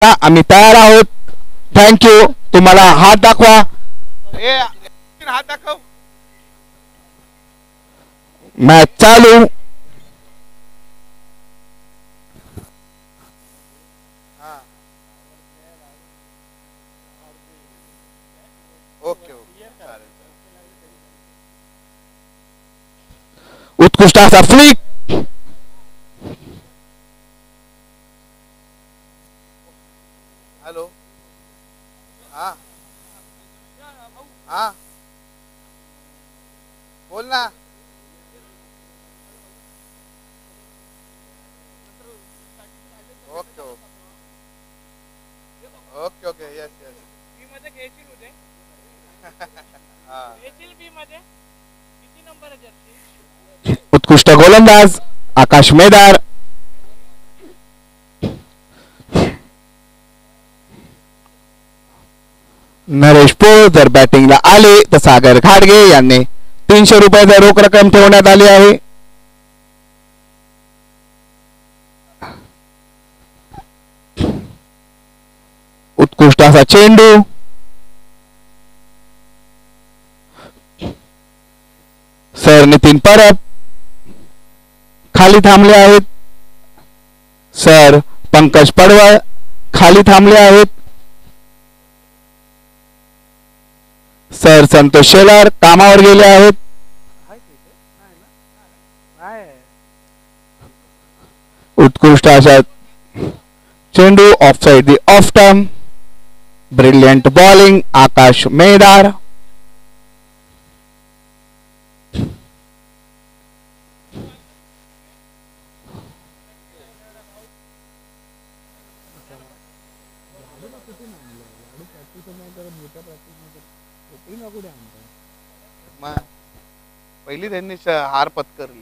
आम्ही तयार आहोत. थँक्यू. तुम्हाला हात दाखवा. हात दाखव. मॅच चालू. ओके उत्कृष्ट असा फ्लिक. हॅलो. हा हा बोल ना. Okay okay okay yes yes. B मध्ये घेशील उद्या. घेशील बी मध्ये. किती नंबर आहे जर्सी? उत्कृष्ट गोलंदाज आकाश मेदार. नरेश पोळ जर बॅटिंगला आले तर सागर घाडगे यांनी 300 रुपयाचा रोख रक्कम ठेवण्यात आली आहे. उत्कृष्ट असा चेंडू. सर नितीन परब खाली थांबले आहेत. सर पंकज पडवळ खाली थांबले आहेत. सर संतोष शेलार कामावर गेले आहेत. उत्कृष्ट अशा चेंडू off side the off term. Brilliant bowling Akash Medar. पहिली त्यांनी हार पत्करली.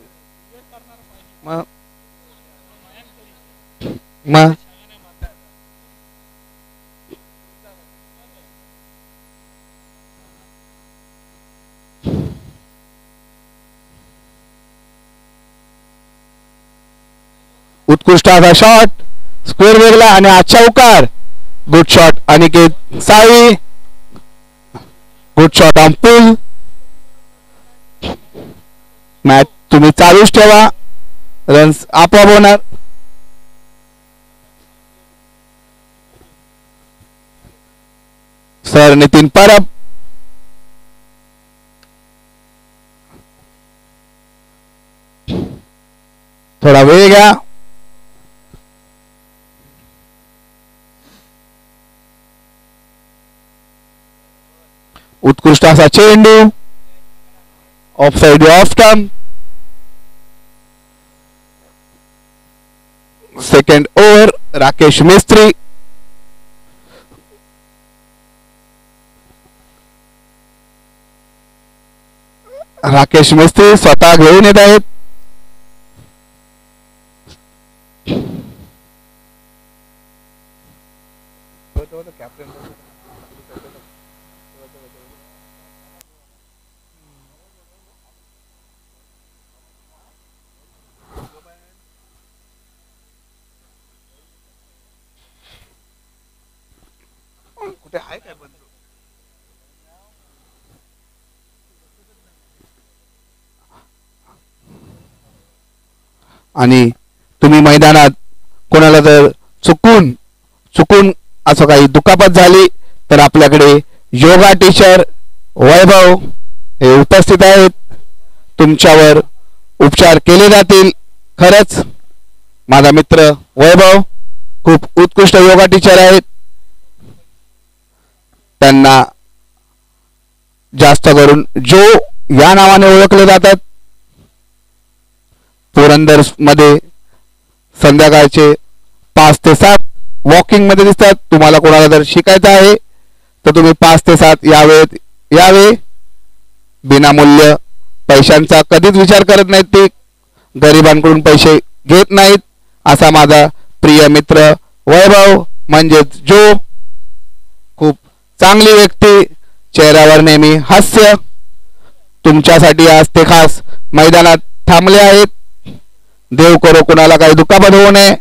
मग उत्कृष्ट असा शॉट स्क्वेअर वेगला आणि हा चौकार. Good shot Aniket Sali. Good shot on pull. Match तुम्ही चालूच ठेवा. रन्स आपोआप होणार. सर नितीन परब. थोडा वेळ घ्या. उत्कृष्ट असा चेंडू off side off term. Second over Rakesh Mistry. Rakesh Mistry स्वतः घेऊन येत आहेत. कुठे आहे काय बंधू? आणि तुम्ही मैदानात कोणाला जर चुकून असं काही दुखापत झाली तर आपल्याकडे योगा टीचर वैभव हे उपस्थित आहेत. तुमच्यावर उपचार केले जातील. खरंच माझा मित्र वैभव खूप उत्कृष्ट योगा टीचर आहेत. त्यांना जास्त करून जो या नावाने ओळखले जातात. पुरंदर मध्ये संध्याकाळचे 5 ते 7 वॉकिंग मध्ये दिसतात. तुम्हाला कोणाला जर शिकायचं आहे तर तुम्ही 5 ते 7 यावे. बिनामूल्य. पैशांचा कधीच विचार करत नाहीत. ते गरिबांकडून पैसे घेत नाहीत. असा माझा प्रिय मित्र वैभव म्हणजेच जो. खूप चांगली व्यक्ती. चेहऱ्यावर नेहमी हास्य. तुमच्यासाठी आज ते खास मैदानात थांबले आहेत. देव करो कुणाला काही दुखापत होऊ नये.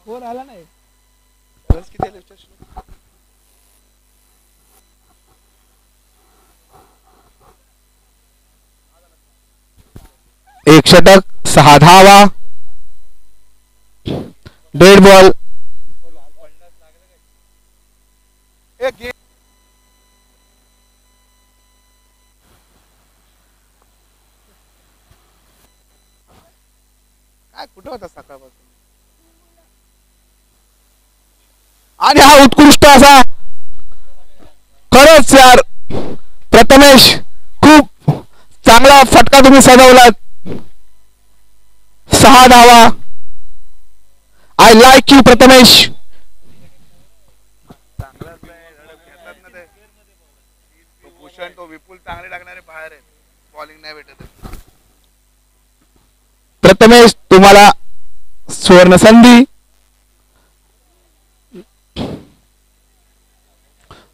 फोर आला नाही. रन्स किती आले विचार. एक षटक 6 धावा. Dead ball. काय कुठं होता सकाळपासून. आणि हा उत्कृष्ट असा खरंच यार प्रथमेश खूप चांगला फटका तुम्ही सजवलात. 6 धावा. I like you Prathamesh. Bhushan तो विपुल चांगले लागणारे बाहेर आहेत. बॉलिंग नाही भेटत. प्रथमेश तुम्हाला सुवर्ण संधी.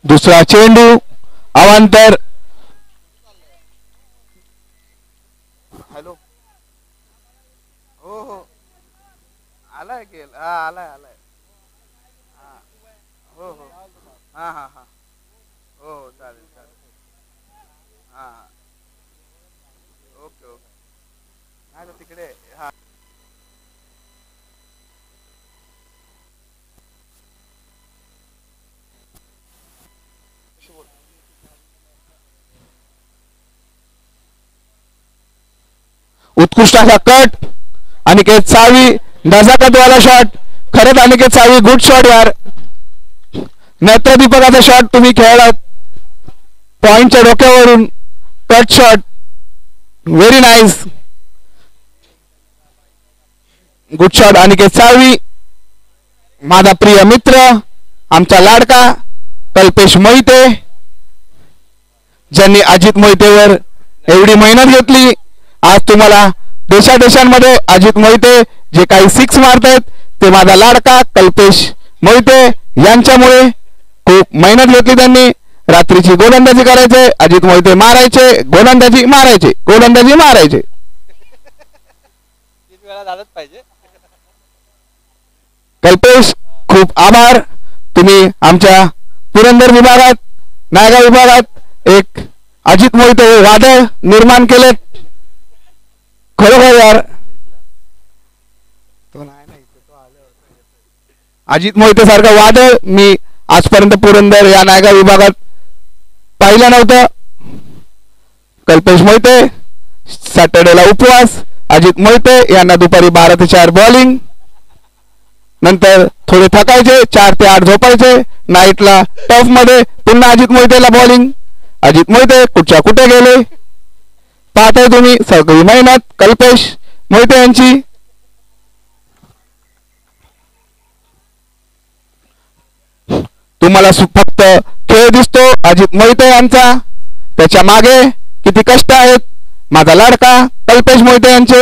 दुसरा चेंडू अवांतर. हॅलो. हो हो आलाय गेल. हा आलाय आलाय. हो हो हा हा हा हो हो चालेल चालेल. हा ओके ओके. नाही तर तिकडे हा. उत्कृष्ट असा कट. अनिकेत साळवी नजाकत वाला शॉट. खरंच अनिकेत साळवी गुड शॉट यार. नेत्रदीपकाचा शॉट तुम्ही खेळलात पॉइंटच्या डोक्यावरून. Cut shot very nice. Good shot Aniket Salvi. माझा प्रिय मित्र आमचा लाडका कल्पेश मोहिते ज्यांनी अजित मोहितेवर एवढी मेहनत घेतली. आज तुम्हाला देशादेशांमध्ये अजित मोहिते जे काही 6 मारतायत ते माझा लाडका कल्पेश मोहिते यांच्यामुळे. खूप मेहनत घेतली त्यांनी. रात्रीची गोलंदाजी करायचे. अजित मोहिते मारायचे. गोलंदाजी मारायचे. गोलंदाजी मारायचे. 3 वेळा झालंच पाहिजे. कल्पेश खूप आभार. तुम्ही आमच्या पुरंदर विभागात नायगाव विभागात एक अजित मोहिते वादळ निर्माण केलेत. खरोखर यार अजित मोहिते सारखं वादळ मी आजपर्यंत पुरंदर या नायगाव विभागात पाहिलं नव्हतं. कल्पेश मोहिते सॅटर्डेला उपवास. अजित मोहिते यांना दुपारी 12 ते 4 बॉलिंग. नंतर थोडे थकायचे. 4 ते 8 झोपायचे. नाईटला टफ मध्ये पुन्हा अजित मोहितेला बॉलिंग. अजित मोहिते कुठच्या कुठे गेले पाहताय तुम्ही. सगळी मेहनत कल्पेश मोहिते यांची. तुम्हाला फक्त खेळ दिसतो अजित मोहिते यांचा. त्याच्या मागे किती कष्ट आहेत माझा लाडका कल्पेश मोहिते यांचे.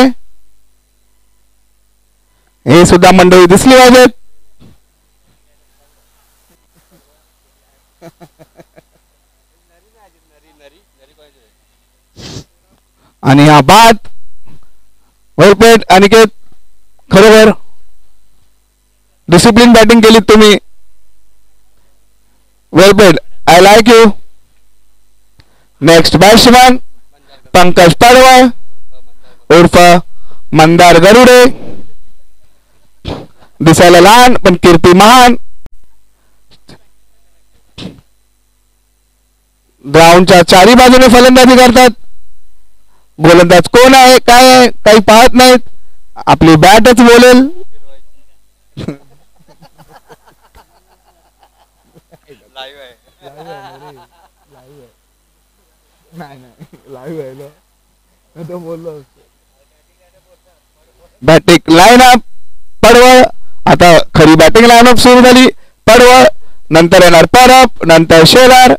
हे सुद्धा मंडळी दिसली पाहिजेत. आणि हा बाद वरपेट अनिकेत खरोखर डिसिप्लिन बॅटिंग केली तुम्ही. वरपेट I like you. Next batsman Pankaj Padwal उर्फ मंदार गरुडे. दिसायला लहान पण कीर्ती महान. ग्राउंडच्या चारी बाजूने फलंदाजी करतात. गोलंदाज कोण आहे काय आहे काही पाहत नाहीत. आपली बॅटच बोलेल. बॅटिंग लाईनअप पडवळ. आता खरी बॅटिंग लाईनअप सुरू झाली. पडवळ नंतर येणार परब नंतर शेलार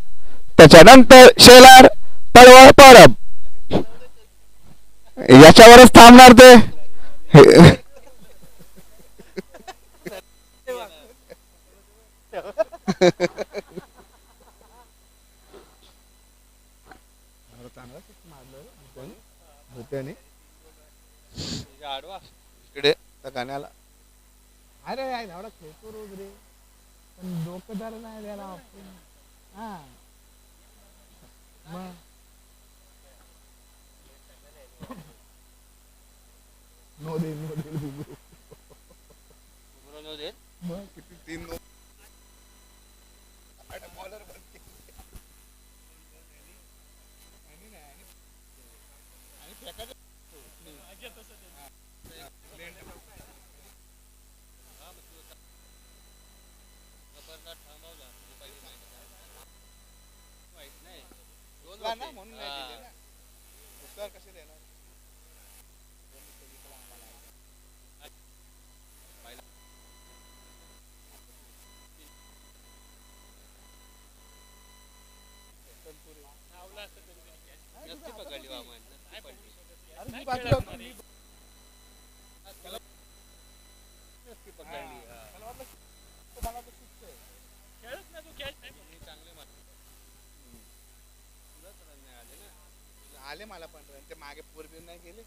त्याच्यानंतर शेलार पडवळ परब. याच्यावरच थांबणार ते. इकडे गाण्याला अरे यार एवढा खेळतो रोज रे पण डोकेदार नाही द्यायला आपण हा मग नो दे बुबरू. मग किती 3 नो बॉलर बनते आणि फेकायचं ना म्हणून नाही दिले ना दुसऱ्यावर कसे देणार आले मला पण ते मागे पूर्वी नाही गेले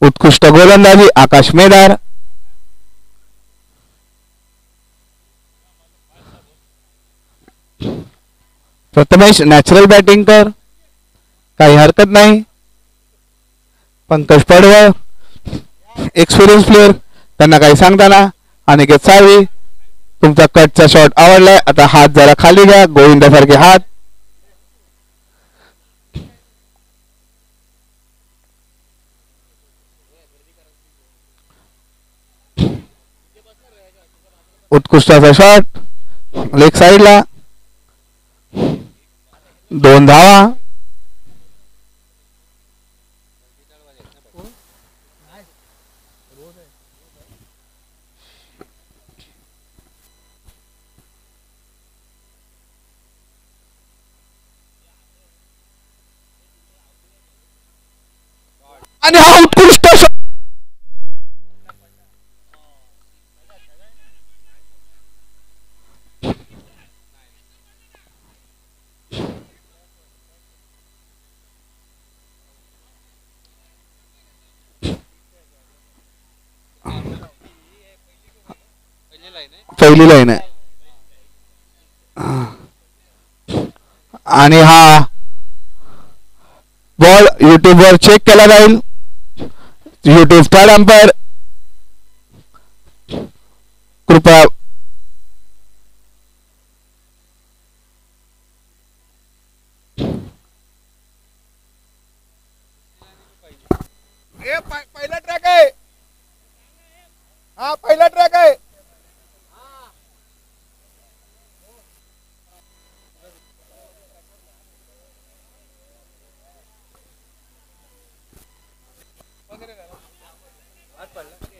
उत्कृष्ट गोलंदाजी आकाश मेदार. प्रथमेश नॅचरल बॅटिंग कर, काही हरकत नाही. पंकज पडवळ एक्सपिरियन्स प्लेअर, त्यांना काही सांगताना अनिकेत साळवी तुमचा कटचा शॉट आवडलाय, आता हात जरा खाली घ्या, गोविंदासारखे हात. उत्कृष्ट असा शॉट लेग साइडला, 2 धावा. आणि हा उत्कृष्ट शॉट पहिली लाईन आहे आणि हा बॉल युट्यूब वर चेक केला जाईल. युट्यूब थर्ड अंपायर कृपया पहिला ट्रॅक आहे हा पहिला ट्रॅक आहे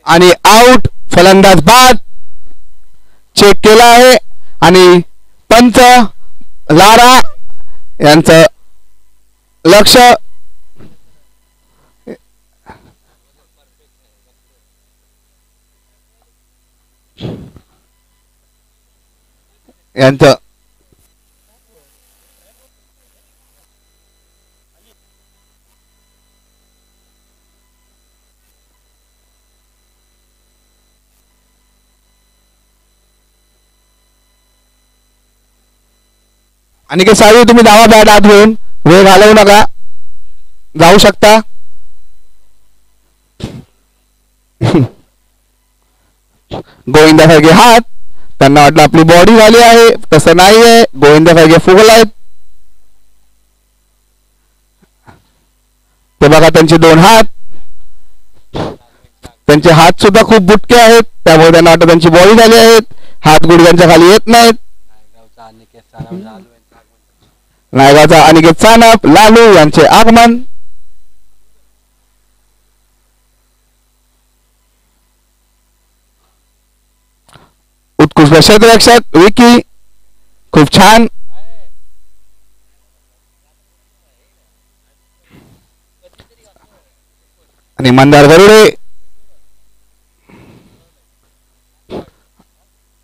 आणि आउट. फलंदाज बाद चेक केला आहे आणि पंच लारा यांचं लक्ष यांचं आणि की सावी तुम्ही धावा बॅट आत घेऊन वेळ घालवू नका, जाऊ शकता. गोविंदासारखे हात, त्यांना वाटलं आपली बॉडी झाली आहे, तसं नाही आहे. गोविंदासारखे फुगल आहेत ते बघा, त्यांचे 2 हात, त्यांचे हात सुद्धा खूप बुटके आहेत, त्यामुळे त्यांना वाटतं त्यांची बॉडी झाली आहेत. हात गुडघ्यांच्या खाली येत नाहीत. नायगावचा अनिकेत सानप, लालू यांचे आगमन. उत्कृष्ट क्षेत्ररक्षक विकी खूप छान. आणि मंदार गरुडे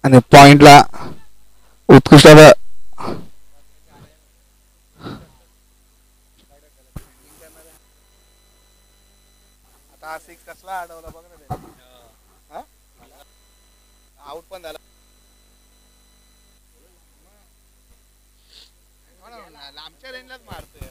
आणि पॉइंटला उत्कृष्ट कसला अडवला बघ ना, आउट पण झाला. लांबच्या रेंजलाच मारतोय.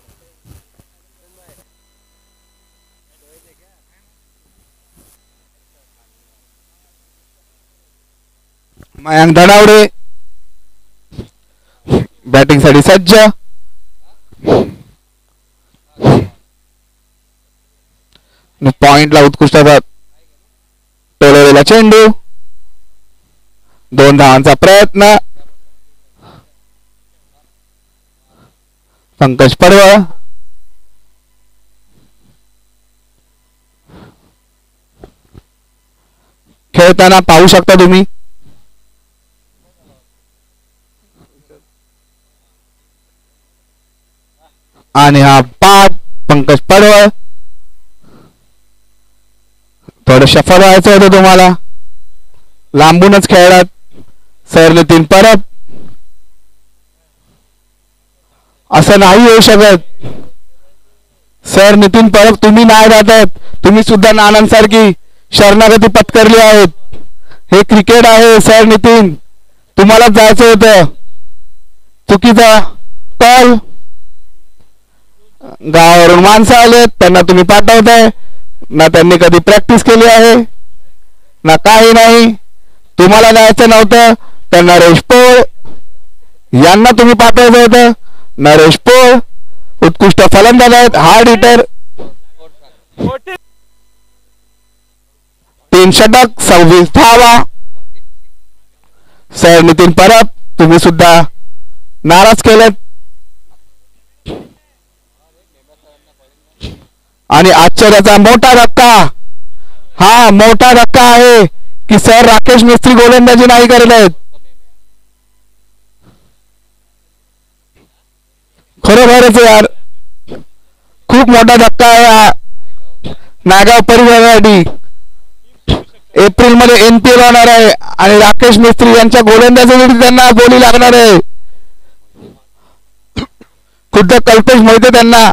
मयांक धनावडे बॅटिंग साठी सज्ज. पॉइंटला उत्कृष्ट टोलवलेला चेंडू. 2 धावांचा प्रयत्न. पंकज पडवळ खेळताना पाहू शकता तुम्ही. आणि हा पाठ पंकज पडवळ. थोडं सफल व्हायचं होतं तुम्हाला, लांबूनच खेळलात. सर नितीन परब असं नाही होऊ शकत. सर नितीन परब तुम्ही नाही राहतात, तुम्ही सुद्धा नानांसारखी शरणागती पत्करली आहेत. हे क्रिकेट आहे सर नितीन, तुम्हालाच जायचं होतं. चुकीचा कॉल. गावावरून माणसं आलेत, त्यांना तुम्ही पाठवताय ना. त्यांनी कधी प्रॅक्टिस केली आहे ना, काही नाही. तुम्हाला जायचं नव्हतं तर नरेश पोळ यांना तुम्ही पाठवायचं होतं. नरेश पोळ उत्कृष्ट फलंदाज आहेत, हार्ड हिटर. 3 षटक 26 धावा. सर नितीन परब तुम्ही सुद्धा नाराज केलेत. आणि आश्चर्याचा मोठा धक्का. हा मोठा धक्का आहे की सर राकेश मिस्त्री गोलंदाजी नाही करत आहेत. खरोखरच यार खूप मोठा धक्का आहे हा नागाव परिवारासाठी. एप्रिल मध्ये NPL होणार आहे आणि राकेश मिस्त्री यांच्या गोलंदाजीसाठी त्यांना बोली लागणार आहे. खुद्द कल्पेश मोहिते त्यांना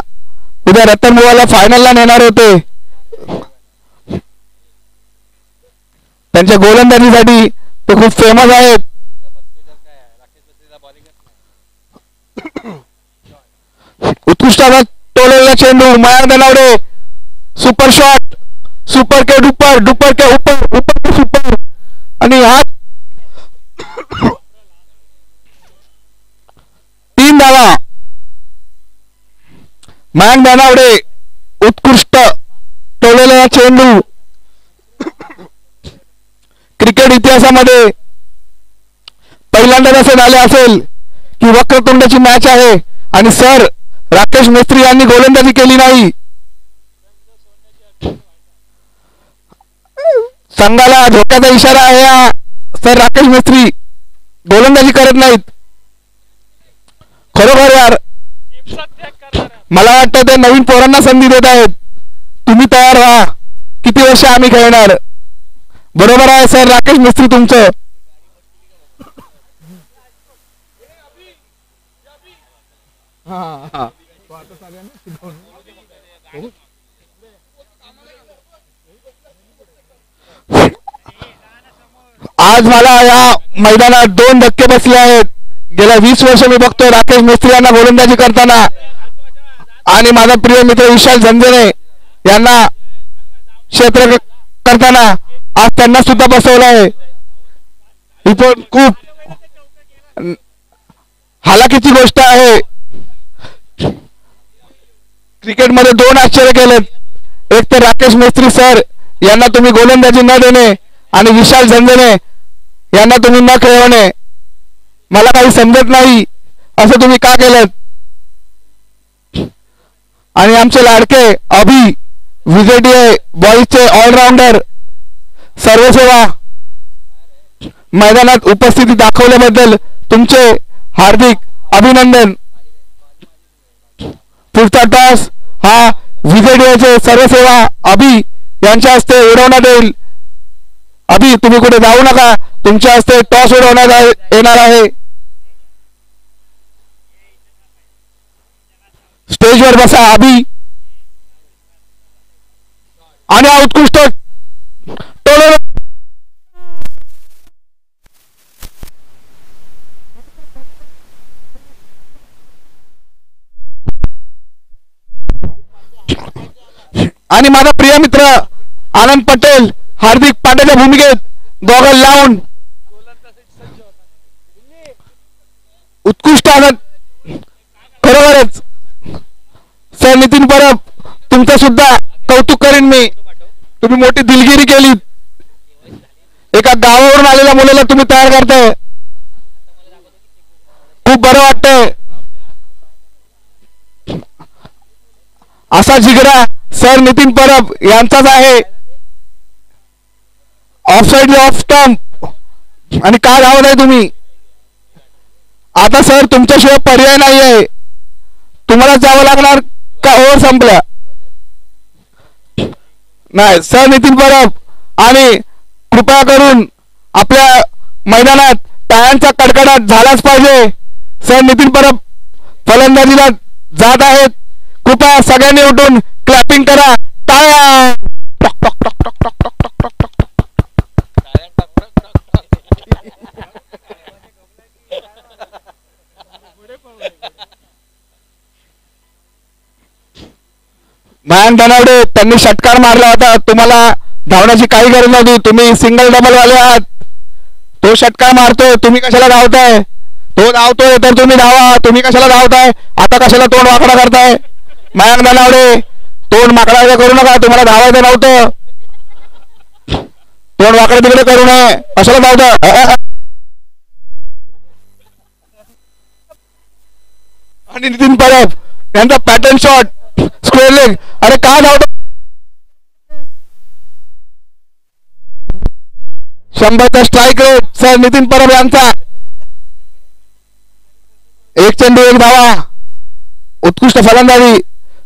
उद्या रतन बुवाला फायनलला नेणार होते. त्यांच्या गोलंदाजीसाठी ते खूप फेमस आहेत. उत्कृष्ट टोलवलेला चेंडू. Mayank Dhanawade super shot. Super के डुपर, डुपर के ऊपर, ऊपर के सुपर. आणि हा 3 धावा. मयांक धनावडे उत्कृष्ट टोलवलेला चेंडू. क्रिकेट इतिहासामध्ये पहिल्यांदाच असे झाले असेल की वक्रतुंडाची मॅच आहे आणि सर राकेश मिस्त्री यांनी गोलंदाजी केली नाही. संघाला धोक्याचा इशारा आहे हा. सर राकेश मिस्त्री गोलंदाजी करत नाहीत. खरोखर यार मला वाटतं ते नवीन पोरांना संधी देत आहेत. तुम्ही तयार व्हा, किती वर्ष आम्ही खेळणार. बरोबर आहे सर राकेश मिस्त्री तुमचं. आज मला या मैदानात 2 धक्के बसले आहेत. गेल्या 20 वर्ष मी बघतोय राकेश मिस्त्री यांना गोलंदाजी करताना. आणि माझा प्रिय मित्र विशाल झंझने यांना क्षेत्र करताना आज त्यांना सुद्धा बसवलं आहे. ही पण खूप हालाकीची गोष्ट आहे. क्रिकेटमध्ये 2 आश्चर्य केलेत. एक तर राकेश मिस्त्री सर यांना तुम्ही गोलंदाजी न देणे आणि विशाल झंझने यांना तुम्ही न खेळवणे. मला काही समजत नाही असं तुम्ही का केलं. आणि आमचे लाडके अभि विजेटीए बॉईजचे ऑलराऊंडर सर्वसेवा मैदानात उपस्थिती दाखवल्याबद्दल तुमचे हार्दिक अभिनंदन. पुढचा टॉस हा विजेडीचे सर्वसेवा अभि यांच्या हस्ते उडवण्यात येईल. अभि तुम्ही कुठे जाऊ नका, तुमच्या हस्ते टॉस उडवण्यात येणार आहे. स्टेजवर बसा अभि. आणि हा उत्कृष्ट टोलो आणि माझा प्रिय मित्र आनंद पटेल हार्दिक पांड्याच्या भूमिकेत गॉगल लावून उत्कृष्ट आनंद. खरोखरच सर नितीन परब तुमचं सुद्धा कौतुक करीन मी. तुम्ही मोठी दिलगिरी केली. एका गावावरून आलेल्या मुलाला तुम्ही तयार करताय, खूप बरं वाटतंय. असा जिगरा सर नितीन परब यांचाच आहे. ऑफसाइड ऑफ स्टंप आणि का धावत आहे तुम्ही. आता सर तुमच्याशिवाय पर्याय नाही आहे, तुम्हाला जावं लागणार का ओव्हर संपल्या. नाही सर नितीन परब आणि कृपया करून आपल्या मैदानात टाळ्यांचा कडकडाट झालाच पाहिजे. सर नितीन परब फलंदाजीला जात आहेत. कृपया सगळ्यांनी उठून क्लॅपिंग करा. टाळ्या. मयांक धनावडे त्यांनी षटकार मारला होता, तुम्हाला धावण्याची काही गरज नव्हती. तुम्ही सिंगल डबल वाले आहात. तो षटकार मारतोय, तुम्ही कशाला धावताय. तो धावतोय तर तुम्ही धावा. तुम्ही कशाला धावताय. आता कशाला तोंड वाकडा करताय. मयांक धनावडे तोंड माकडा करू नका. तुम्हाला धावायचं नव्हतं. तोंड वाकडे तिकडे करू नये. कशाला धावतं. आणि नितीन परब यांचा पॅटर्न शॉट स्क्वेअर लेग. अरे का धावतो. 100चा strike rate sir Nitin Parab यांचा. एक चेंडू एक धावा. उत्कृष्ट फलंदाजी.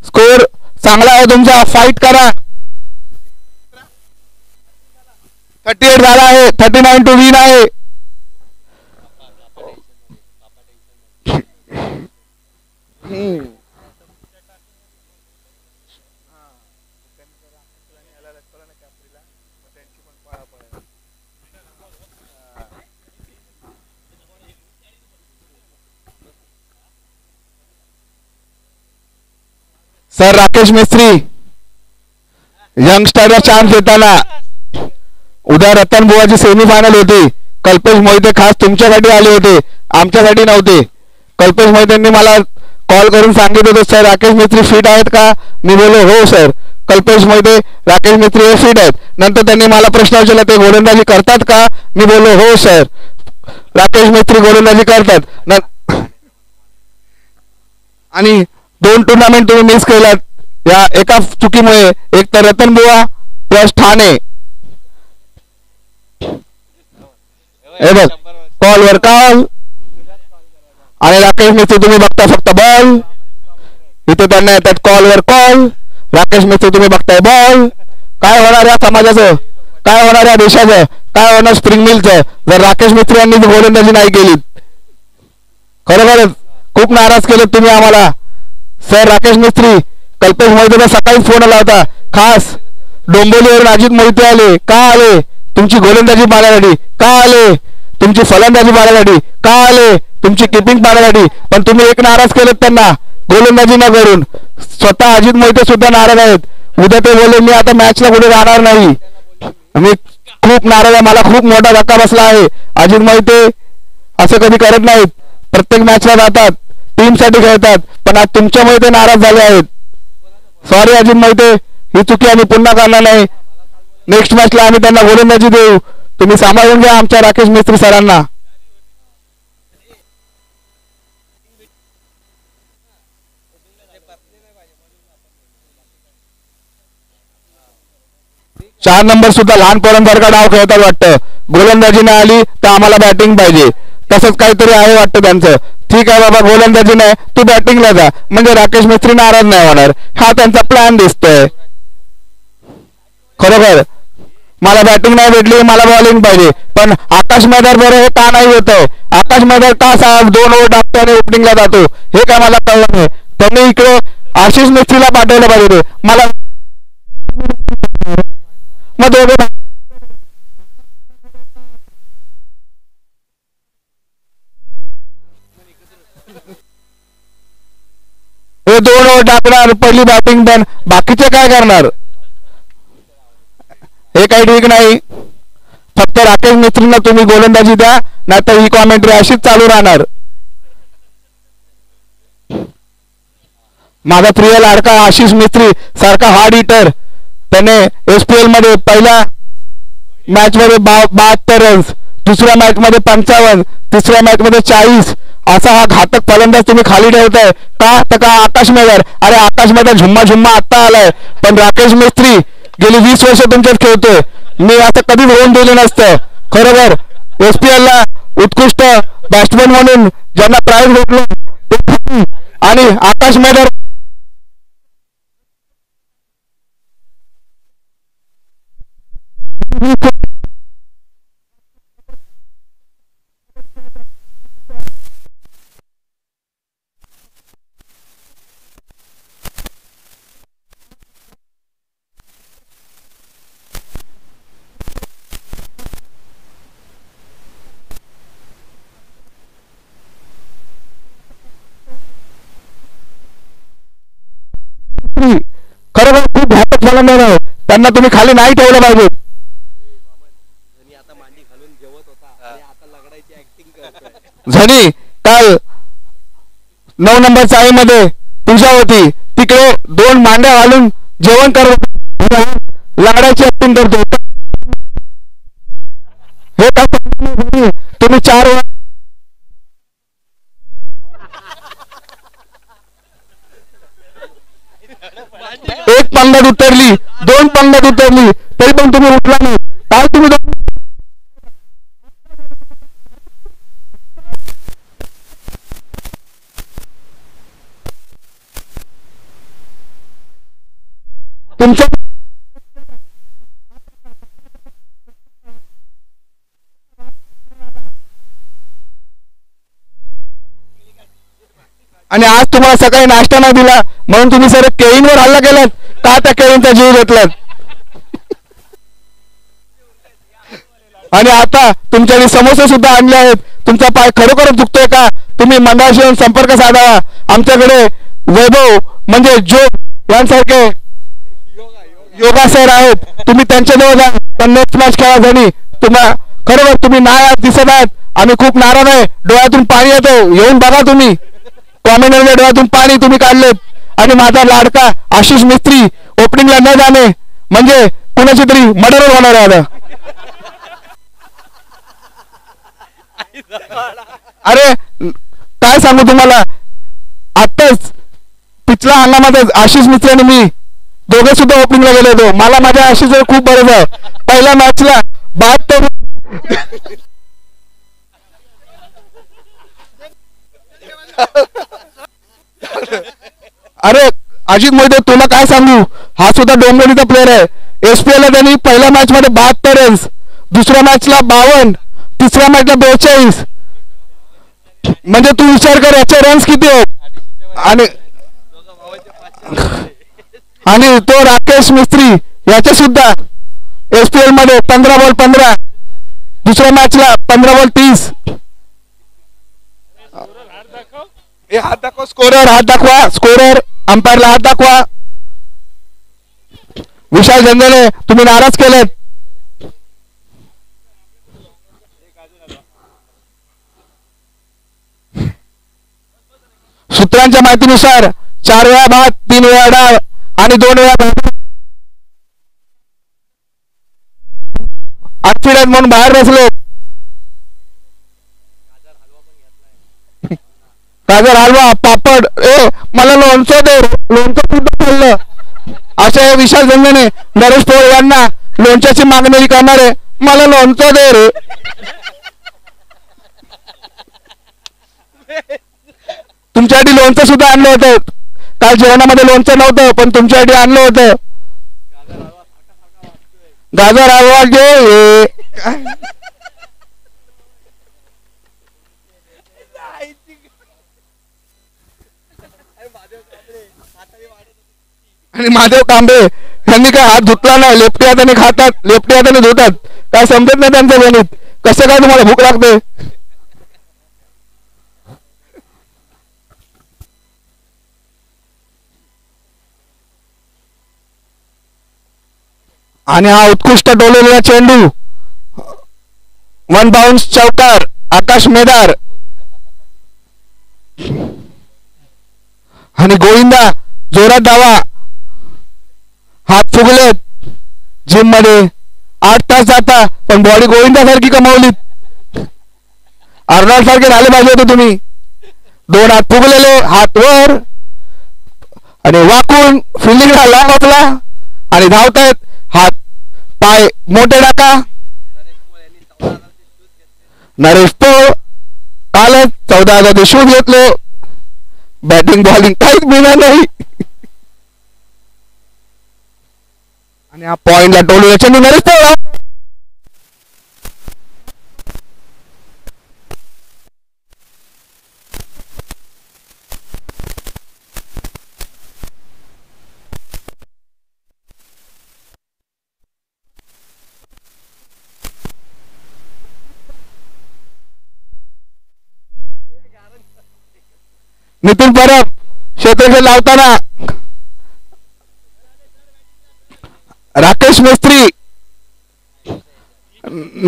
स्कोर चांगला आहे तुमचा. फाईट करा. 38 झाला आहे. 39 टू विन आहे. सर राकेश मिस्त्री यंगस्टरला चान्स देताना. उद्या रतन बुवाची सेमीफायनल होती. कल्पेश मोहिते खास तुमच्यासाठी आले होते, आमच्यासाठी नव्हते. कल्पेश मोहितेंनी मला कॉल करून सांगितलं होतं सर राकेश मिस्त्री फिट आहेत का. मी बोललो हो सर. कल्पेश मोहिते राकेश मिस्त्री हे फिट आहेत. नंतर त्यांनी मला प्रश्न विचारला ते गोलंदाजी करतात का. मी बोललो हो सर राकेश मिस्त्री गोलंदाजी करतात. आणि 2 टुर्नामेंट तुम्ही मिस केलात या एका चुकीमुळे. एक तर रतन बुवा प्लस ठाणे. हे बघ कॉलवर कॉल. आणि राकेश मिस्त्री तुम्ही बघता फक्त बॉल. इथे त्यांना येतात कॉलवर कॉल. राकेश मिस्त्री तुम्ही बघताय बॉल. काय होणार या समाजाचं, काय होणार या देशाचं, काय होणार स्प्रिंग मिलचं जर राकेश मिस्त्री यांनी गोलंदाजी नाही केली. खरोखरच खूप नाराज केलं तुम्ही आम्हाला. सर राकेश मिस्त्री कल्पेश मोहितेला सकाळीच फोन आला होता. खास डोंबिवलीवरून अजित मोहिते आले. का आले. तुमची गोलंदाजी पाहण्यासाठी. का आले. तुमची फलंदाजी पाहण्यासाठी. का आले. तुमची किपिंग पाहण्यासाठी. पण तुम्ही एक नाराज केलं त्यांना गोलंदाजी न करून. स्वतः अजित मोहिते सुद्धा नाराज आहेत. उद्या ते बोलले मी आता मॅचला कुठे राहणार नाही. मी खूप नाराज आहे. मला खूप मोठा धक्का बसला आहे. अजित मोहिते असं कधी करत नाहीत. प्रत्येक मॅचला जातात, टीम साठी खेळतात. पण आज तुमच्यामुळे ते नाराज झाले आहेत. सॉरी अजित मोहिते, ही चुकी आम्ही पुन्हा करणार नाही. नेक्स्ट मॅचला आम्ही त्यांना गोलंदाजी देऊ. तुम्ही सांभाळून घ्या आमच्या राकेश मिस्त्री सरांना. चार नंबर सुद्धा लहान पोरांसारखा डाव खेळतात वाटतं. गोलंदाजी नाही आली तर आम्हाला बॅटिंग पाहिजे. तसंच काहीतरी आहे वाटतं त्यांचं. ठीक आहे बाबा, गोलंदाजी नाही, तू बॅटिंगला जा, म्हणजे राकेश मिस्त्री नाराज नाही होणार, हा त्यांचा प्लॅन दिसतोय. खरोखर मला बॅटिंग नाही भेटली, मला बॉलिंग पाहिजे, पण आकाश मैदार बरोबर हे का नाही होत आहे? आकाश मैदार का साहेब 2 ओव्हर टाकतो आणि ओपनिंगला जातो, हे काय मला कळलं नाही. त्यांनी इकडे आशिष मिस्त्रीला पाठवलं पाहिजे. मला मग दोघे हे 2 ओव्हर टाकणार, पहिली बॅटिंग पण, बाकीचे काय करणार? हे काही ठीक नाही. फक्त राकेश मिस्त्रींना तुम्ही गोलंदाजी द्या, नाहीतर ही कॉमेंट्री अशीच चालू राहणार. माझा प्रिय लाडका आशिष मिस्त्री सारखा हार्ड हिटर, त्याने एसपीएल मध्ये पहिल्या मॅच मध्ये 72 रन्स, दुसऱ्या मॅच मध्ये 55, तिसऱ्या मॅच मध्ये 40, असा हा घातक फलंदाज तुम्ही खाली ठेवताय का? तर का आकाश मैदार? अरे आकाश मैदार झुम्मा झुम्मा आत्ता आलाय, पण राकेश मिस्त्री गेली 20 वर्ष तुमच्यात खेळतोय. मी आता कधीच होऊन दिलं नसतं. खरोखर एसपीएल ला उत्कृष्ट बॅट्समन म्हणून ज्यांना प्राइज भेटलो, आणि आकाश मैदार खरोखर खूप घातक फलंदाज आहे, त्यांना तुम्ही खाली नाही ठेवलं पाहिजे. झनी काल 9 नंबर चाळीमध्ये पूजा होती, तिकडे 2 मांड्या घालून जेवण करत लाडाची ऍक्टिंग करतो. हे काय तुम्ही 4 एक पंगत उतरली, 2 पंगत उतरली, तरी पण तुम्ही उठला नाही. काय तुम्ही तुमच्या आणि आज तुम्हाला सकाळी नाश्ता नाही दिला म्हणून तुम्ही सर केळींवर हल्ला केलात का? त्या केळींचा जीव घेतलात. आणि आता तुमच्याकडे समोसे सुद्धा आणले आहेत. तुमचा पाय खरोखरच दुखतोय का? तुम्ही मंडळाशी येऊन संपर्क साधावा. आमच्याकडे वैभव म्हणजे जोग यांसारखे योगा सर आहेत, तुम्ही त्यांच्याजवळ जा. पण नेक्स्ट मॅच खेळा झाली. तुम्हाला खरोखर तुम्ही नाही आहात, दिसत आहात, आम्ही खूप नाराज आहे. डोळ्यातून पाणी येतो, येऊन बघा तुम्ही. कॉमेंटरच्या डोळ्यातून पाणी तुम्ही काढलेत. आणि माझा लाडका आशिष मिस्त्री ओपनिंगला न जाणे म्हणजे कुणाची तरी मर्डर होणार आहे. अरे काय सांगू तुम्हाला, आत्ताच पिछला हंगामातच आशिष मिस्त्री आणि मी दोघे सुद्धा ओपनिंगला गेलो होतो. मला माझ्या आशिष खूप बरं आहे. पहिल्या मॅचला 72 अरे अजित मोहिते तुला काय सांगू, हा सुद्धा डोंबिवलीचा प्लेअर आहे. एसपीएल ला त्यांनी पहिल्या मॅच मध्ये 72 रन्स, दुसऱ्या मॅचला 52, तिसऱ्या मॅचला 42. म्हणजे तू विचार कर याचे रन्स किती आहेत. आणि तो राकेश मिस्त्री याचे सुद्धा एसपीएल मध्ये 15 बॉल 15, दुसऱ्या मॅचला 15 बॉल 30. हात दाखवा स्कोरर, हात दाखवा स्कोरर, अंपायरला हात दाखवा. विशाल झंझने तुम्ही नाराज केलेत. सूत्रांच्या माहितीनुसार 4 वेळा बाद, 3 वेळा डाव आणि 2 वेळा अनफिडेंट म्हणून बाहेर बसले. गाजर हलवा, पापड, मला लोणचं दे, लोणचं सुद्धा खाल्लं. अशा विशाल झंझने नरेश पोळ यांना लोणच्याची मागणी करणारे, मला लोणचं दे रे. तुमच्यासाठी लोणचं सुद्धा आणलं होतं. काल जेवणामध्ये लोणचं नव्हतं पण तुमच्यासाठी आणलं होतं. गाजर हलवा घे. आणि महादेव कांबळे यांनी काय हात धुतला नाही. लेफ्टी हाताने खातात, लेफ्टी हाताने धुतात. काय समजत नाही त्यांचं गणित. कसं काय तुम्हाला भूक लागते. आणि हा उत्कृष्ट डोलेला चेंडू, वन बाउन्स चौकार आकाश मेदार. आणि गोविंदा जोरात धावा. हात फुगलेत. जिम मध्ये 8 तास जाता पण बॉडी गोविंदासारखी कमावलीत. अर्नॉल्ड सारखे झाले पाहिजे होते तुम्ही. 2 हात फुगलेले, हात वर आणि वाकून फिल्डिंगला लांब आपला आणि धावतायत. हात पाय मोठे टाका. नरेश पोळ कालच 14,000 शूज घेतलो. बॅटिंग बॉलिंग काहीच मिळणार नाही. आणि हा पॉइंटला टोलू चेंडू नरेश पोळ. नितीन परब क्षेत्रक्षण लावताना राकेश मिस्त्री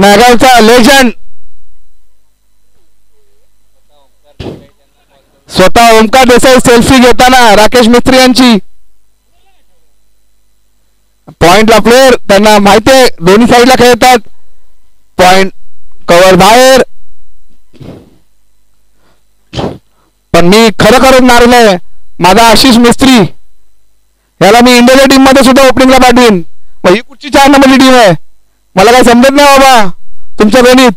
नागावचा लेजंड स्वतः ओमकार देसाई सेल्फी घेताना राकेश मिस्त्री यांची. पॉइंटला प्लेअर त्यांना माहिती आहे दोन्ही साईडला खेळतात. पॉइंट कव्हर बाहेर. पण मी खरंच नारलंय माझा आशिष मिस्त्री याला मी इंडियाच्या टीम मध्ये सुद्धा ओपनिंगला पाठवीन. ही कुठची 4 नंबरची टीम आहे मला काय समजत नाही बाबा तुमच्या गणित.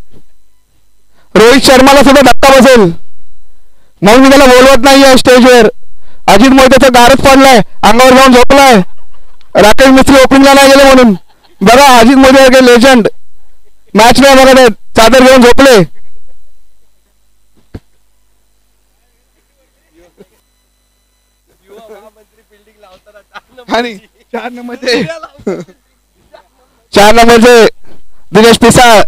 रोहित शर्माला सुद्धा धक्का बसेल म्हणून मी त्याला बोलवत नाहीये स्टेजवर. अजित मोहितेचा गारच पडलाय, अंगावर जाऊन झोपलाय. राकेश मिस्त्री ओपनिंगला नाही गेले म्हणून. बघा अजित मोहिते लेजंड मॅच नाही बघत आहेत, चादर घेऊन झोपले. आणि 4 नंबरचे दिनेश पिसाळ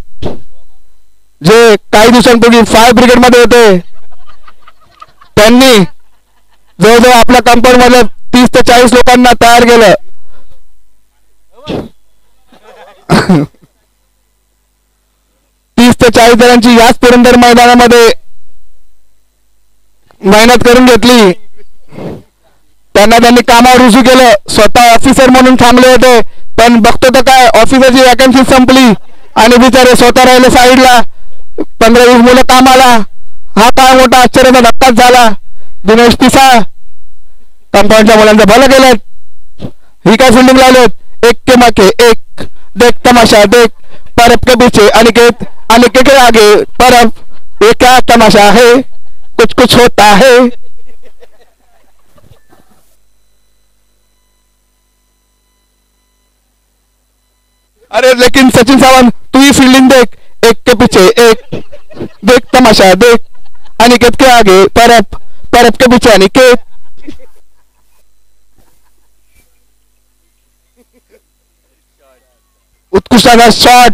जे काही दिवसांपूर्वी फायर ब्रिगेड मध्ये होते. त्यांनी जवळजवळ आपल्या कंपाऊंड मध्ये 30 ते 40 लोकांना तयार केलं. 30 ते 40 जणांची याच पुरंदर मैदानामध्ये मेहनत करून घेतली. त्यांनी कामावर रुजू केलं. स्वतः ऑफिसर म्हणून थांबले होते पण बघतो तर काय ऑफिसरची वॅकन्सी संपली आणि बिचारे स्वतः राहिले साईडला. 15-20 मुलं कामाला. हा काय मोठा आश्चर्याचा धक्काच झाला. दिनेश पिसाळ कंपाऊंडच्या मुलांचं भलं केलं. ही काय फिल्डिंग लावलेत. एक के मागे एक, देख तमाशा देख, परब के पीछे अनिकेत, अनिकेत के आगे परब, ये क्या तमाशा है, कुछ कुछ होता है. अरे लेकिन सचिन सावंत तू ही फील्डिंग देख. एक के पीछे एक, देख तमाशा देख, अनिकेत के आगे परब, परब के पीछे अनिकेत. उत्कृष्ट shot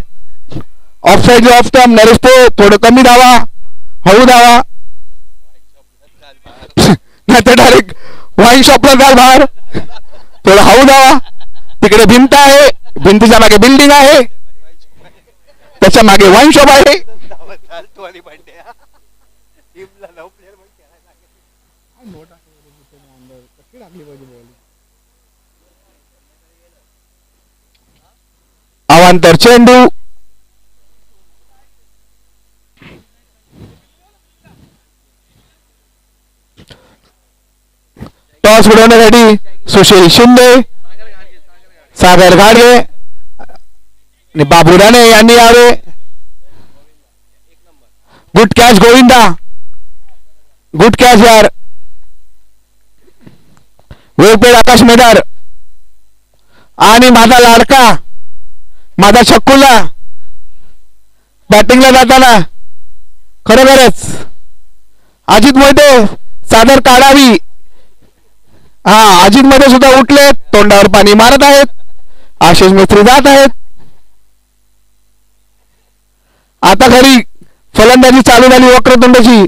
off side off term. Naresh Pol थोडं कमी धावा, हळू धावा नाही तर डायरेक्ट वाईन शॉपला जाल बाहेर. थोडं हळू धावा. तिकडे भिंत आहे, भिंतीच्या मागे बिल्डिंग आहे, त्याच्या मागे वाईन शॉप आहे. अवांतर चेंडू. टॉस उडवण्यासाठी सुशील शिंदे, सागर घाडगे आणि बाबू राणे यांनी यावे. Good catch Govinda, good catch यार. वेळपेड आकाश मेदार आणि माझा लाडका माझा छक्कूला बॅटिंगला जाताना खरोखरच अजित मोहिते सादर काढावी. हा, अजित मोहिते सुद्धा उठले, तोंडावर पाणी मारत आहेत. आशिष मिस्त्री जात आहेत. आता खरी फलंदाजी चालू झाली वक्रतुंडची.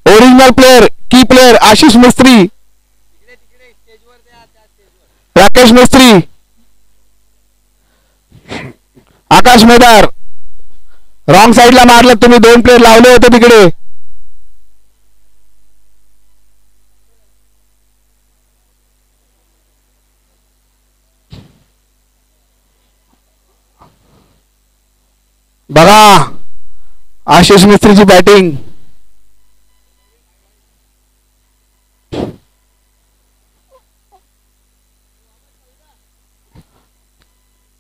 ओरिजिनल प्लेयर, की प्लेयर आशिष मिस्त्री, राकेश मिस्त्री, आकाश मेदार. रॉंग साईडला मारलं तुम्ही, 2 प्लेयर लावले होते तिकडे. बघा आशिष मिस्त्रीची बॅटिंग.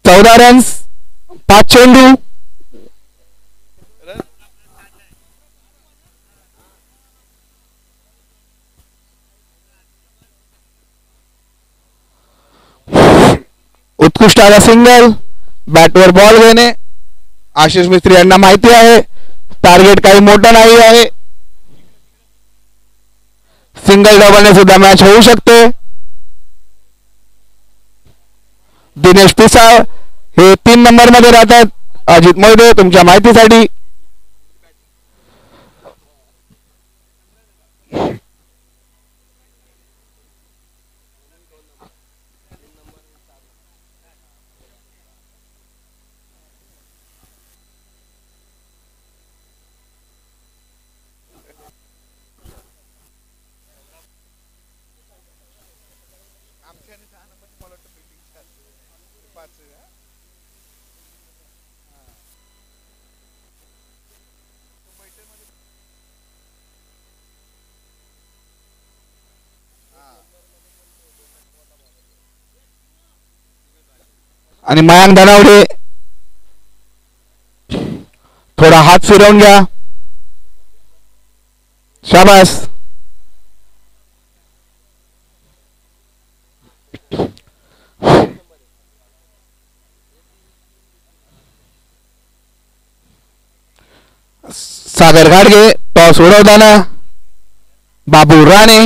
चौदा रन्स, 5 चेंडू. उत्कृष्ट आला सिंगल. बॅटवर बॉल घेणे. आशिष मिस्त्री यांना माहिती आहे टार्गेट काही मोठं नाही आहे. सिंगल डबलने सुद्धा मॅच होऊ शकते. दिनेश पिसाळ हे 3 नंबर मध्ये राहतात. अजित मोहिते तुमच्या माहितीसाठी. आणि मयांक धनावडे थोडा हात फिरवून घ्या. शाबास. सागर घाडगे टॉस उडवताना बाबू राणे.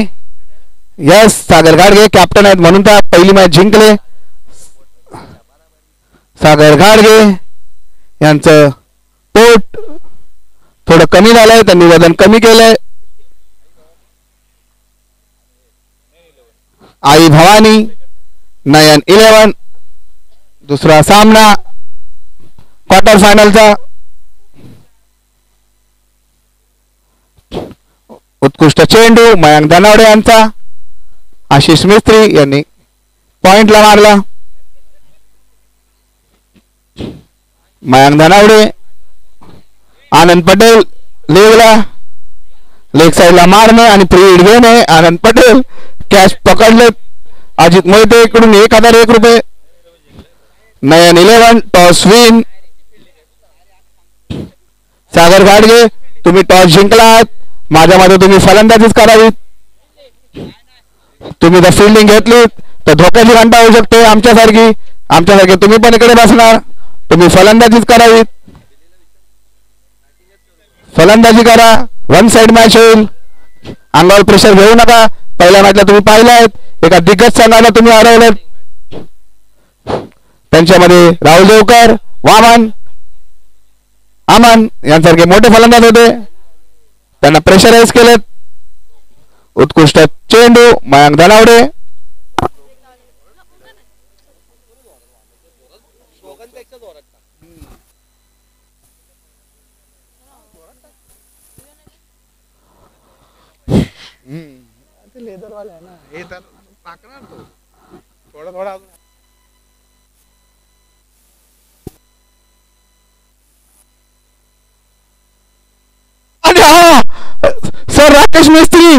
यस, सागर घाडगे कॅप्टन आहेत म्हणून त्या पहिली मॅच जिंकले. सागर घाडगे यांचं पोट थोडं कमी झालंय, त्यांनी वजन कमी केलंय. आई भवानी, नयन 11. दुसरा सामना क्वार्टर फायनलचा. उत्कृष्ट चेंडू मयांक धनावडे यांचा. आशिष मिस्त्री यांनी पॉइंटला मारला. मयांक धनावडे, आनंद पटेल लेगला, लेग साईडला मारणे आणि फ्री हिट घेणे. आनंद पटेल कॅच पकडले. अजित मोहिते इकडून 1001 रुपये. नयन 11 टॉस विन. सागर घाडगे तुम्ही टॉस जिंकलात. माझ्या मते तुम्ही फलंदाजीच करावी. तुम्ही जर फिल्डिंग घेतली तर धोक्याची घंटा होऊ शकते. आमच्यासारखे तुम्ही पण इकडे बसणार. तुम्ही फलंदाजीच करावी. फलंदाजी करा. 1 साइड मॅच होईल. अंगावर प्रेशर घेऊ नका. पहिल्या मॅचला तुम्ही पाहिलात, एका दिग्गज संघाला तुम्ही हरवलं. त्यांच्यामध्ये राहुल देवकर, वामन, अमन यांसारखे मोठे फलंदाज होते. त्यांना प्रेशराईज केलेत. उत्कृष्ट चेंडू मयांक धनावडे. लेदर वाले है ना, हे तर टाकणार तो थोडा थोडा अजून. अरे हा सर, राकेश मिस्त्री.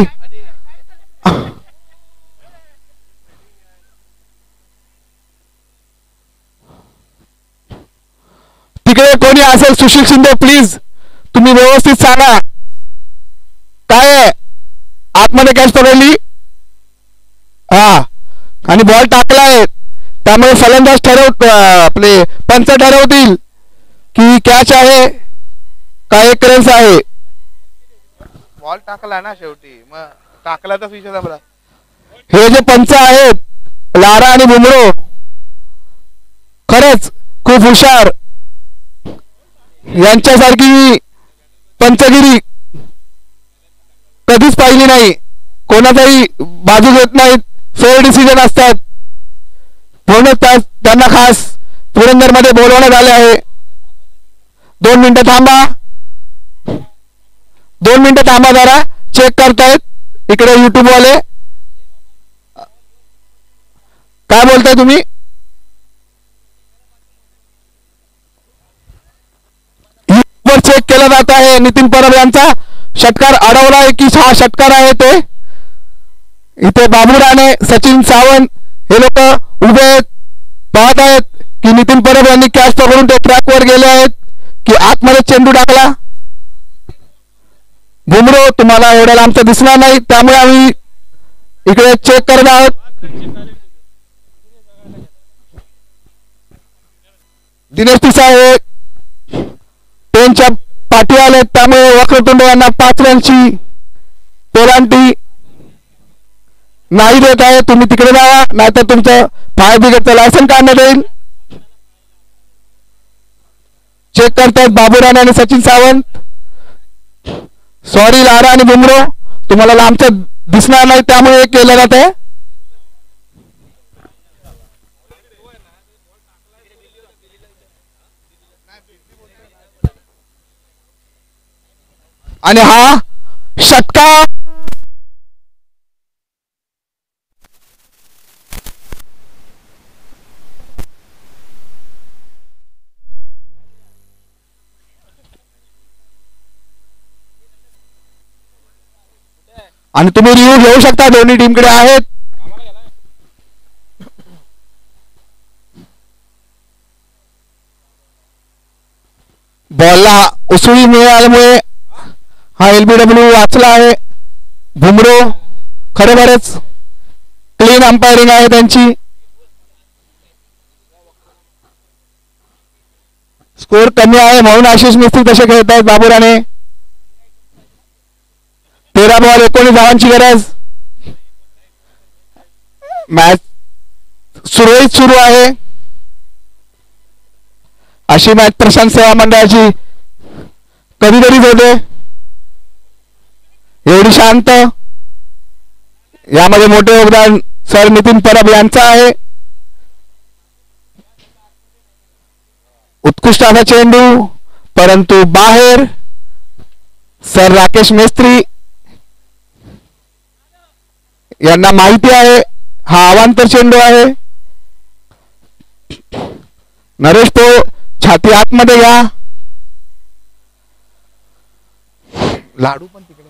तिकडे कोणी असेल सुशील शिंदे, प्लीज तुम्ही व्यवस्थित सांगा काय आहे. आतमध्ये कॅच पकडली. हा आणि बॉल टाकलाय त्यामुळे फलंदाज आपले पंच ठरवतील की कॅच आहे का एक रन्स आहे. बॉल टाकला ना शेवटी, मग टाकला तर विषय संपला. हे जे पंच आहेत लारा आणि बुमरो खरंच खूप हुशार. यांच्यासारखी पंचगिरी कधीच पाहिली नाही. कोणाचाही बाजू घेत नाहीत, फेअर डिसिजन असतात. म्हणून त्यांना खास पुरंदरमध्ये बोलवण्यात आले आहे. 2 मिनिटं थांबा, 2 मिनिटं थांबा, जरा चेक करतायत इकडे युट्यूब वाले. काय बोलताय तुम्ही? युट्यूबवर चेक केला जात आहे. नितीन परब यांचा षटकार अडवला आहे की हा षटकार आहे ते. इथे बाबू राणे, सचिन सावंत हे लोक उभे आहेत, पाहत आहेत की नितीन परब यांनी कॅच पकडून ते ट्रॅकवर गेले आहेत की आतमध्ये चेंडू टाकला. बुमरो तुम्हाला एवढ्या लांबचा दिसणार नाही, त्यामुळे आम्ही इकडे चेक करत आहोत. दिनेश पिसाळे त्यांच्या पाठी आले, त्यामुळे वक्रतुंड यांना 5 रनची पेलांटी नाही देत आहे. तुम्ही तिकडे जावा, नाहीतर तुमचं फायर ब्रिगेडचं लायसन काढण्यात येईल. चेक करतायत बाबू राणे आणि सचिन सावंत. सॉरी लारा आणि बुमरो, तुम्हाला लांबचं दिसणार नाही, त्यामुळे केलं जात आहे. आणि हा षटकार आणि तुम्ही रिव्ह्यू घेऊ शकता, दोन्ही टीमकडे आहेत. बॉलला उसळी मिळाल्यामुळे हा LBW वाचला आहे. बुमरो खरोखरच क्लीन अंपायरिंग आहे त्यांची. स्कोर कमी आहे म्हणून आशिष मिस्त्री तसे खेळत आहेत. बाबू राणे 13 बॉल 19 धावांची गरज. मॅच सुरळीत सुरू आहे. अशी मॅच प्रशांत सेवा मंडळाची कधीतरीच होते. एवढी शांत. यामध्ये मोठे योगदान सर नितीन परब यांचं आहे. उत्कृष्ट असा चेंडू, परंतु बाहेर. सर राकेश मेस्त्री यांना माहिती आहे हा अवांतर चेंडू आहे. नरेश तो छाती आतमध्ये घ्या. लाडू पण तिकडे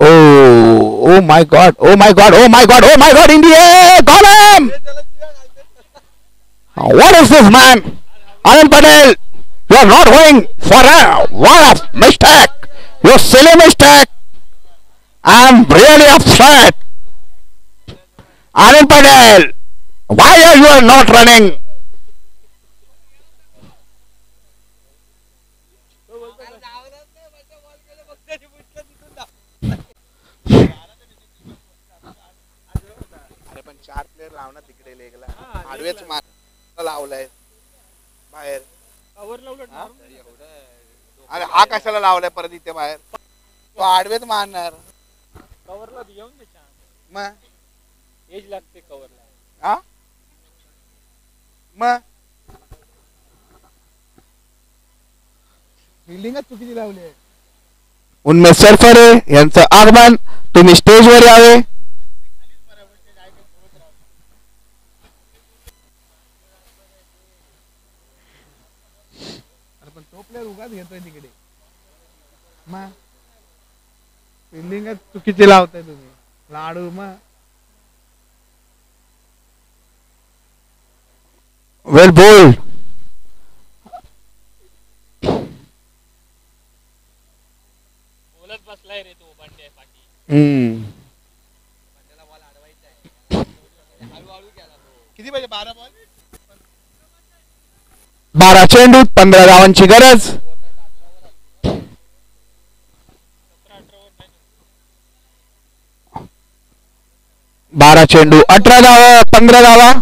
oh my God, oh my God, oh my God, oh my God, India got him. What is this man? Anand Patel, you are not going for a one of mistake. You silly mistake. I am really upset. Anand Patel, why are you not running? अरे पण 4 player लावणार तिकडे लेगला, आडवेच मार लावलाय बाहेर. Cover लावलं ना. अरे हा कशाला लावलाय परत इथे बाहेर? तो आडवेच मारणार. कव्हरला येऊन दे छान. मग एज लागते कव्हरला. हा मग फिल्डिंगच चुकीची लावली आहे. उन्मेष सरफरे यांचं आगमन. तुम्ही स्टेजवर यावे. पण तो प्लेअर उगाच घेतोय तिकडे. मग फिल्डिंगच चुकीची लावताय तुम्ही. लाडू मग वेल बोल्ड. बोलत बसला रे तो बंडे पाटी. किती पाहिजे 12 बॉल 12 चेंडूत 15 धावांची गरज. 12 चेंडू 18 धावा 15 धावा.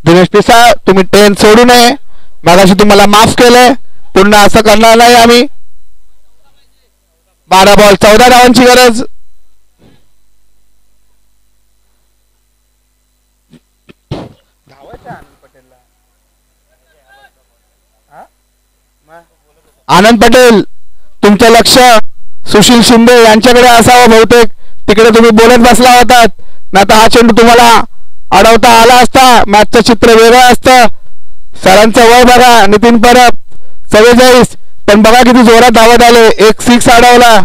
दिनेश पिसा तुम्ही ट्रेन सोडू नये. मगाशी तुम्हाला माफ केलंय, पुन्हा असं करणार नाही आम्ही. 12 बॉल 14 धावांची गरज. धावायचं आनंद पटेलला. आनंद पटेल तुमचं लक्ष सुशील शिंदे यांच्याकडे असावं बहुतेक. तिकडे तुम्ही बोलत बसला होतात. नाहीतर हा चेंडू तुम्हाला अडवता आला असता. मॅचचं चित्र वेगळं असतं. सरांचं वय बघा. नितीन परब 44, पण बघा किती जोरात धावत आले. एक 6 अडवला.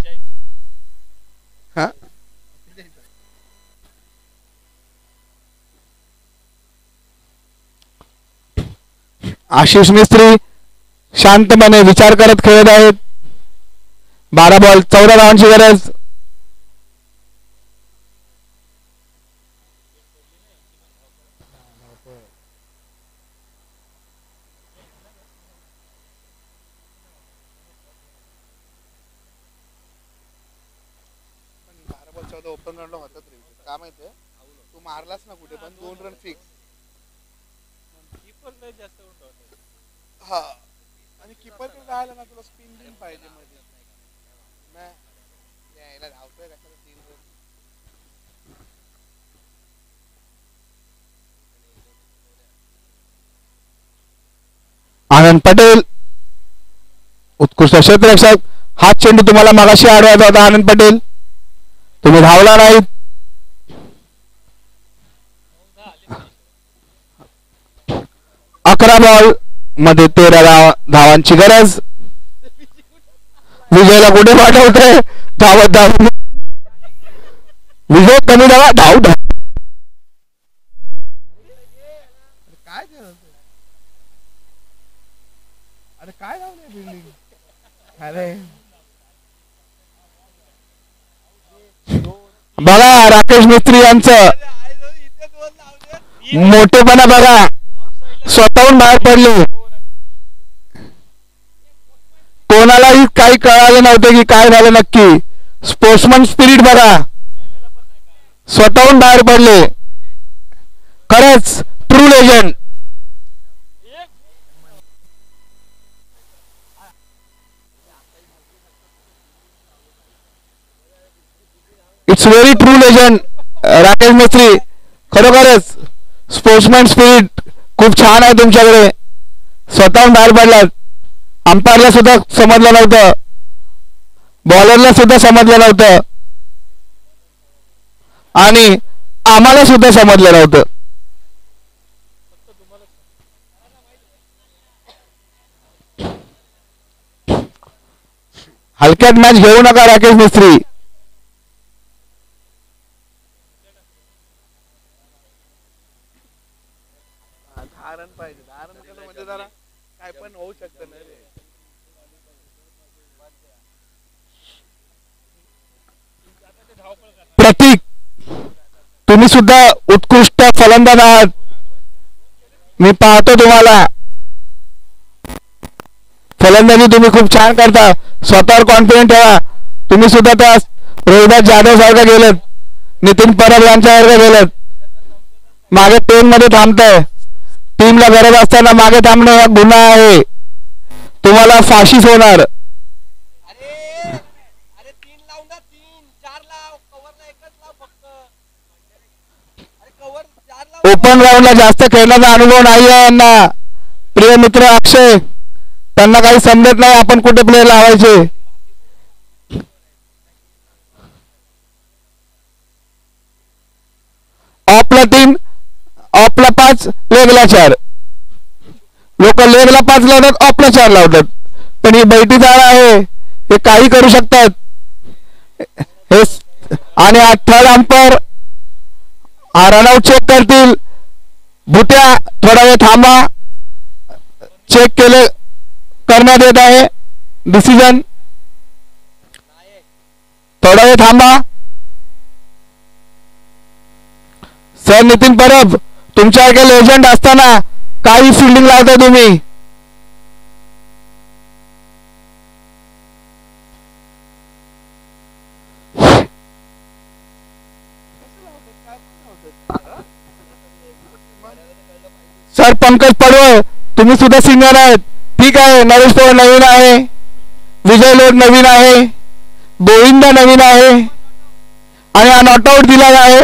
आशिष मिस्त्री शांतपणे विचार करत खेळत आहेत. 12 बॉल 14 धावांची गरज. ओपन रनला होतात रे. का माहितीये तू मारलास ना कुठे पण 2 रन फिक्स. कीपर लय जास्त उडवतो. हा आणि कीपर पण राहिला ना तुला स्पिन बिन पाहिजे मध्ये. नाही यायला धावतोय कशाला 3 रन. आनंद पटेल उत्कृष्ट क्षेत्ररक्षक. हा चेंडू तुम्हाला मगाशी अडवायचा होता आनंद पटेल, तुम्ही धावला नाहीत. अकरा बॉल मध्ये 13 धावांची गरज. विजयला कुठे पाठवतोय धावत धाव. विजय कमी धावा धाव धाव. काय करत अरे काय धावले बिल्डिंग. अरे बघा राकेश मिस्त्री यांचं मोठेपणा बघा. स्वतःहून बाहेर पडले. कोणालाही काही कळालं नव्हतं की काय झालं नक्की. स्पोर्ट्समन स्पिरिट बघा. स्वतःहून बाहेर पडले. खरंच true legend. It's very true legend Rakesh Mistry. खरोखरच स्पोर्ट्समॅन स्पिरिट खूप छान आहे तुमच्याकडे. स्वतःहून बाहेर पडलात. अंपायरला सुद्धा समजलं नव्हतं. बॉलरला सुद्धा समजलं नव्हतं. आणि आम्हाला सुद्धा समजलं नव्हतं. हलक्यात मॅच घेऊ नका राकेश मिस्त्री. धारण पाहिजे. धारण केलं म्हणजे जरा काय पण होऊ शकतं ना रे. प्रतीक तुम्ही सुद्धा उत्कृष्ट फलंदाज आहात. मी पाहतो तुम्हाला. फलंदाजी तुम्ही खूप छान करता. स्वतःवर कॉन्फिडंट ठेवा. तुम्ही सुद्धा त्या रोहिदास जाधव सारखं गेलेत. नितीन परब यांच्यासारखं गेलेत. मागे 10 मध्ये थांबताय. टीमला गरज असताना मागे थांबणं हा गुन्हा आहे. तुम्हाला फाशीच होणार. अरे 3 लाव ना. 3 4 लाव. कव्हरला एकच लाव फक्त. अरे कव्हर 4 लाव. ओपन राऊंडला जास्त खेळण्याचा अनुभव नाही आहे यांना. प्रिय मित्र अक्षय, त्यांना काही समजत नाही आपण कुठे प्लेयर लावायचे. ऑफला 3, ऑफला 5, लेगला 4. लोक लेगला 5 लावतात, ऑफला 4 लावतात. पण ही बैठी जाळ आहे. हे काही करू शकतात. हे आणि 18 अंपायर हा रनआउट चेक करतील. भुट्या थोडा वेळ थांबा. चेक केले करण्यात येत आहे डिसिजन. थोडा वेळ थांबा. सर नितीन परब, तुमच्यासारखे लेजंड असताना काही फिल्डिंग लावताय तुम्ही. सर पंकज पडवळ, तुम्ही सुद्धा सिनियर आहेत. ठीक आहे, नरेश पवार नवीन आहे, विजय लोड नवीन आहे, गोविंदा नवीन आहे आणि हा नॉट आउट दिला आहे.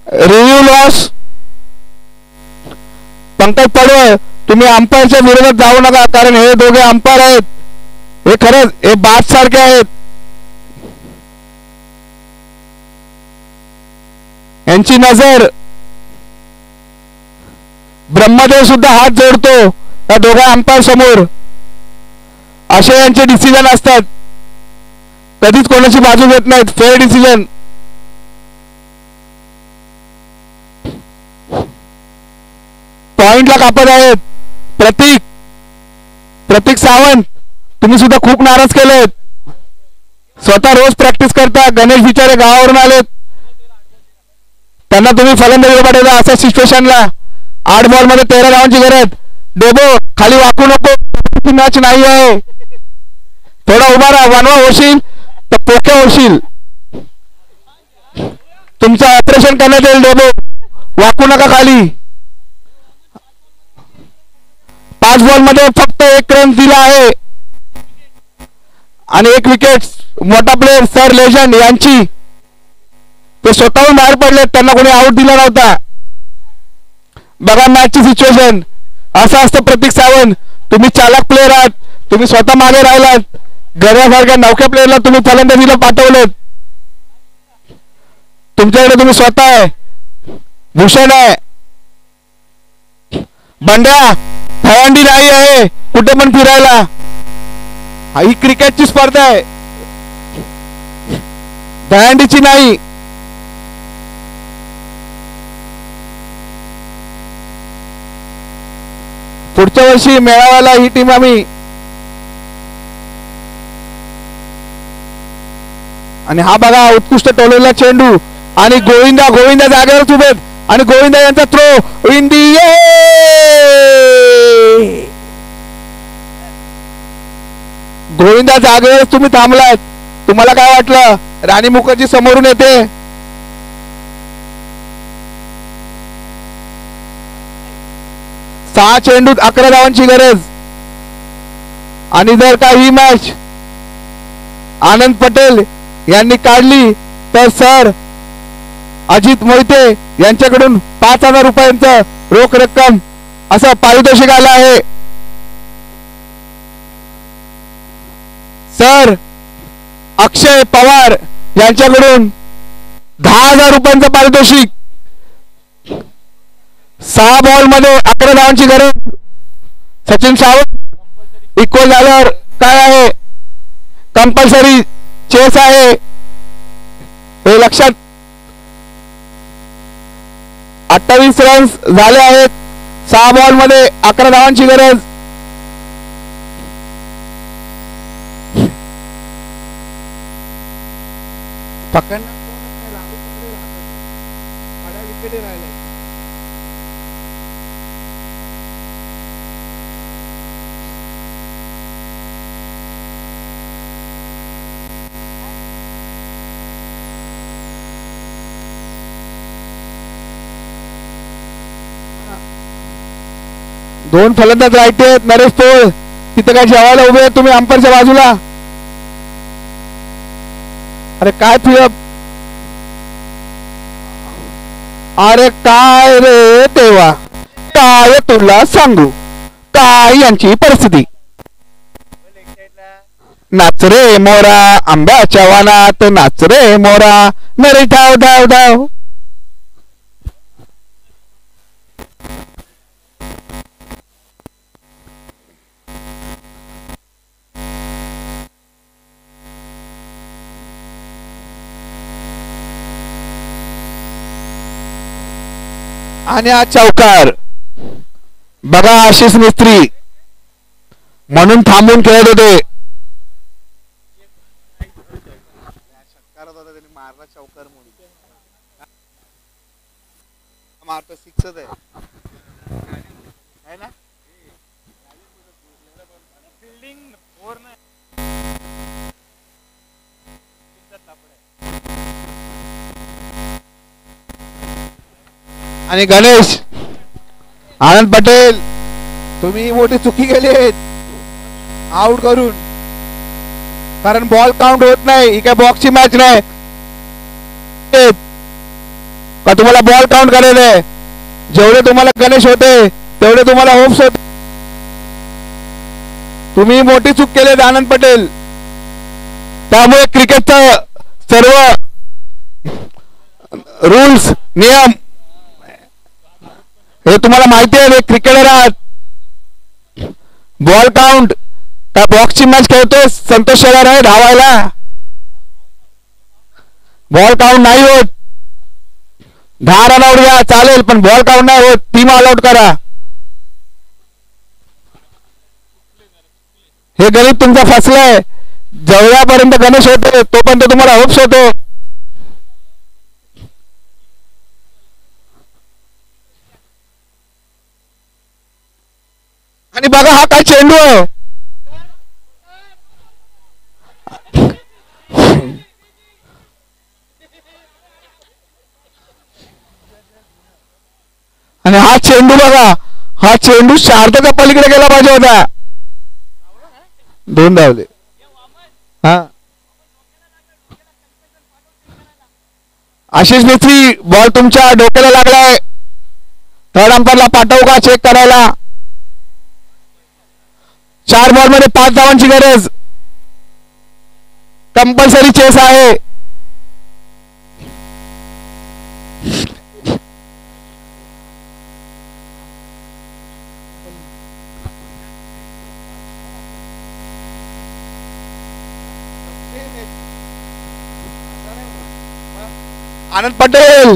Review loss. पंकज पडवळ, तुम्ही अंपायरच्या विरोधात जाऊ नका, कारण हे दोघे अंपायर आहेत. हे खरंच हे बाद सारखे आहेत. यांची नजर. ब्रह्मदेव सुद्धा हात जोडतो या दोघा अंपायर समोर. असे यांचे डिसिजन असतात, कधीच कोणाची बाजू घेत नाहीत. Fair decision. पॉइंटला कापत आहेत. प्रतीक सावंत, तुम्ही सुद्धा खूप नाराज केलेत. स्वतः रोज प्रॅक्टिस करता. गणेश बिचारे गावावरून आलेत, त्यांना तुम्ही फलंदाजी पाठवला. अशा सिच्युएशनला 8 बॉल मध्ये 13 धावांची गरज. डेबो खाली वाकू नको, मॅच नाही आहे. थोडा उभा राहा. वनवा होशील तर पोके होशील. तुमचं ऑपरेशन करण्यात येईल. डेबो वाकू नका खाली. 5 बॉल मध्ये फक्त 1 रन दिला आहे आणि 1 विकेट. मोठा प्लेअर सर लेजंड यांची, ते स्वतःहून बाहेर पडले, त्यांना कोणी आऊट दिला नव्हता. बघा मॅचची सिच्युएशन. असं असतं प्रतीक सावंत, तुम्ही चालक प्लेअर आहात, तुम्ही स्वतः मागे राहिलात. गऱ्यासारख्या नौक्या प्लेअरला तुम्ही फलंदाजीला पाठवलेत. तुमच्याकडे तुम्ही स्वतः आहे, भूषण आहे. बंड्या थळंडी नाही आहे कुठे पण फिरायला. ही क्रिकेटची स्पर्धा आहे, दहंडीची नाही. पुढच्या वर्षी मेळाव्याला ही टीम आम्ही. आणि हा बघा उत्कृष्ट टोलवलेला चेंडू आणि गोविंदा जागेवर उभेत आणि गोविंदा यांचा थ्रो इन दी गोविंदा जागेवर तुम्ही थांबलात. तुम्हाला काय वाटलं राणी मुखर्जी समोरून येते. 6 चेंडूत 11 धावांची गरज. आणि जर का ही मॅच आनंद पटेल यांनी काढली तर सर अजित मोहिते यांच्याकडून 5,000 रुपयांचं रोख रक्कम असं पारितोषिक आलं आहे. सर अक्षय पवार यांच्याकडून 10,000 रुपयांचं पारितोषिक. 6 बॉल मध्ये 11 धावांची गरज. सचिन सावंत इक्वल झाल्यावर काय आहे, कंपल्सरी चेस आहे हे लक्षात. 28 रन्स झाले आहेत. 6 बॉल मध्ये 11 धावांची गरज. पकडणार विकेट राहिले. दोन फलंदाज राईट आहेत. नरेश पोळ तिथे काय जेवायला उभे आहेत तुम्ही अंपायरच्या बाजूला. अरे काय फिरप, अरे काय रे देवा, काय तुला सांगू काय यांची परिस्थिती. नाच रे मोरा आंब्याच्या वानात, नाच रे मोरा नरे धाव धाव धाव. आणि हा चौकार बघा. आशिष मिस्त्री म्हणून थांबून खेळत होते. होता त्यांनी मारला चौकार म्हणून. मारतो सिक्सच आहे ना. फिल्डिंग फोर नाही. आणि गणेश आनंद पटेल तुम्ही मोठी चुकी केली आउट करून. कारण बॉल काउंट होत नाही. ही काय बॉक्सची मॅच नाही का तुम्हाला बॉल काउंट करायला आहे. जेवढे तुम्हाला गणेश होते तेवढे तुम्हाला होप्स होते. तुम्ही मोठी चूक केली आनंद पटेल. त्यामुळे क्रिकेटचं सर्व रूल्स नियम हे तुम्हाला माहिती आहे. क्रिकेटर आहात. बॉल काउंट त्या बॉक्सची मॅच खेळतोय. संतोष शेलार आहे धावायला. बॉल काउंट नाही होत. 10 रन आउट घ्या चालेल पण बॉल काउंट नाही होत. टीम ऑल आउट करा. हे गणित तुमचा फसलाय. जेवढ्यापर्यंत गणेश होते तोपर्यंत तुम्हाला होप्स होतो. आणि बघा हा काय चेंडू आहे. आणि हा चेंडू बघा. हा चेंडू शार्दच्या पलीकडे गेला पाहिजे होता. 2 धावले. हा आशिष मिस्त्री बॉल तुमच्या डोक्याला लागलाय. थर्ड अंपायरला पाठवू का चेक करायला. 4 बॉल मध्ये 5 धावांची गरज. कंपल्सरी चेस आहे. आनंद पटेल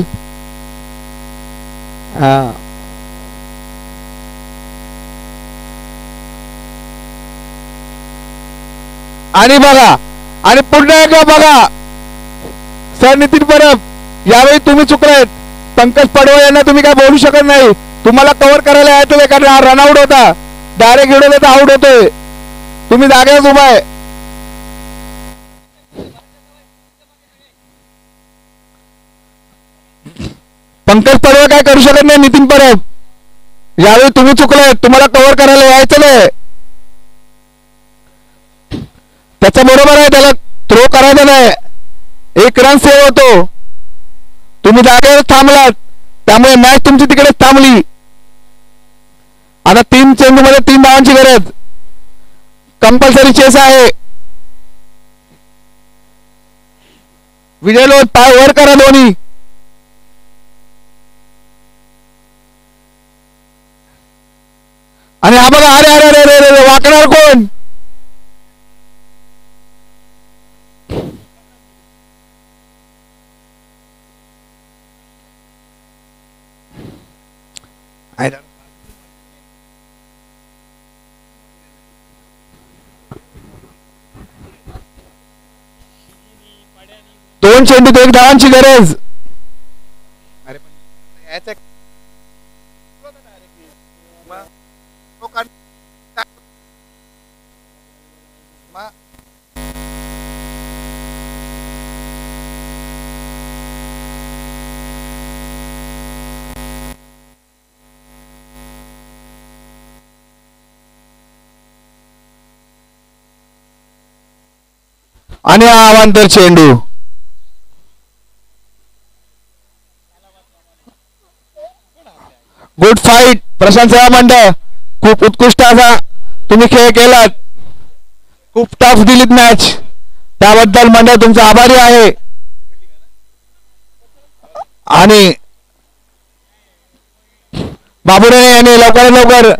आणि बघा आणि पुन्हा एकदा बघा सर नितीन परब यावेळी तुम्ही चुकलेत. पंकज पडवळ यांना तुम्ही काय बोलू शकत नाही. तुम्हाला कव्हर करायला यायचं कारण हा रनआउट होता. डायरेक्ट घेऊन तर आउट होतोय. तुम्ही जागेवर उभा आहे. पंकज पडवळ काय करू शकत नाही. नितीन परब यावेळी तुम्ही चुकलेत. तुम्हाला कव्हर करायला यायचं नाही. त्याचं बरोबर आहे. त्याला थ्रो करायचा नाही. 1 रन सेव्ह होतो. तुम्ही जागेवर थांबलात त्यामुळे मॅच तुमची तिकडेच थांबली. आता 3 चेंडू मध्ये 3 धावांची गरज. कंपल्सरी चेस आहे. विजय लोट पाय वर करा दोन्ही. आणि हा बघा अरे अरे अरे अरे वाकणार कोण. दोन चेंडूत 1 धावांची गरज. अरे पण याच्या आणि हा अवांतर चेंडू. गुड फाईट प्रशांत सेवा मंडळ. खूप उत्कृष्ट असा तुम्ही खेळ केलात. खूप टफ दिलीत मॅच. त्याबद्दल मंडळ तुमचा आभारी आहे. आणि बाबुराणे यांनी लवकरात लवकर